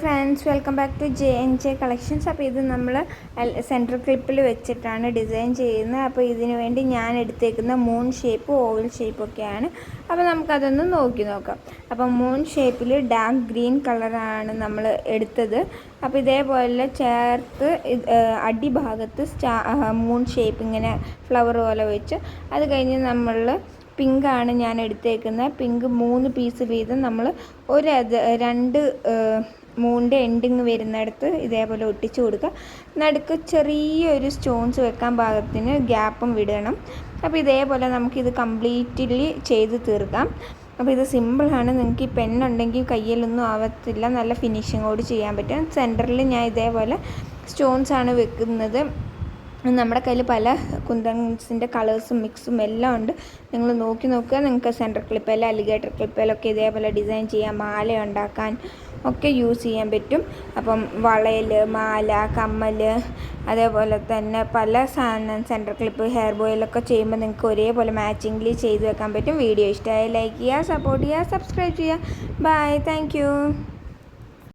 Friends, welcome back to J collections. അപ്പോൾ ഇത് നമ്മൾ സെൻറ്റർ ക്ലിപ്പിൽ വെച്ചിട്ടാണ് ഡിസൈൻ ചെയ്യുന്നത്. അപ്പോൾ ഇതിനു വേണ്ടി ഞാൻ എടുത്തേക്കുന്ന മൂൺ ഷേപ്പ്, ഓവൽ ഷേപ്പൊക്കെയാണ്. അപ്പോൾ നമുക്കതൊന്ന് നോക്കി നോക്കാം. അപ്പോൾ മൂൺ ഷേപ്പിൽ ഡാർക്ക് ഗ്രീൻ കളറാണ് നമ്മൾ എടുത്തത്. അപ്പോൾ ഇതേപോലെ ചേർത്ത് അടിഭാഗത്ത് മൂൺ ഷേപ്പ് ഇങ്ങനെ ഫ്ലവർ പോലെ വെച്ച്, അത് കഴിഞ്ഞ് നമ്മൾ പിങ്കാണ് ഞാൻ എടുത്തേക്കുന്നത്. പിങ്ക് 3 പീസ് വീതം നമ്മൾ രണ്ട് മൂണിൻ്റെ എൻഡിങ് വരുന്നിടത്ത് ഇതേപോലെ ഒട്ടിച്ചു കൊടുക്കുക. നടുക്ക് ചെറിയൊരു സ്റ്റോൺസ് വെക്കാൻ പാകത്തിന് ഗ്യാപ്പും വിടണം. അപ്പോൾ ഇതേപോലെ നമുക്കിത് കംപ്ലീറ്റ്ലി ചെയ്ത് തീർക്കാം. അപ്പോൾ ഇത് സിമ്പിളാണ്. നിങ്ങൾക്ക് ഈ പെണ്ണുണ്ടെങ്കിൽ കയ്യിലൊന്നും ആവത്തില്ല, നല്ല ഫിനിഷിങ്ങോട് ചെയ്യാൻ പറ്റും. സെൻറ്ററിൽ ഞാൻ ഇതേപോലെ സ്റ്റോൺസാണ് വെക്കുന്നത്. നമ്മുടെ കയ്യിൽ പല കുന്തൻസിൻ്റെ കളേഴ്സും മിക്സും എല്ലാം ഉണ്ട്. നിങ്ങൾ നോക്കി നോക്കുക. നിങ്ങൾക്ക് സെൻറ്റർ ക്ലിപ്പിൽ, അലിഗേറ്റർ ക്ലിപ്പിലൊക്കെ ഇതേപോലെ ഡിസൈൻ ചെയ്യാൻ, മാല ഉണ്ടാക്കാൻ ഒക്കെ യൂസ് ചെയ്യാൻ പറ്റും. അപ്പം വളയൽ, മാല, കമ്മൽ, അതേപോലെ തന്നെ പല സാധനം സെൻറ്റർ ക്ലിപ്പ്, ഹെയർ ബോയിലൊക്കെ ചെയ്യുമ്പോൾ നിങ്ങൾക്ക് ഒരേപോലെ മാച്ചിങ്ങിൽ ചെയ്ത് വെക്കാൻ പറ്റും. വീഡിയോ ഇഷ്ടമായി ലൈക്ക് ചെയ്യുക, സപ്പോർട്ട് ചെയ്യുക, സബ്സ്ക്രൈബ് ചെയ്യുക. By, thank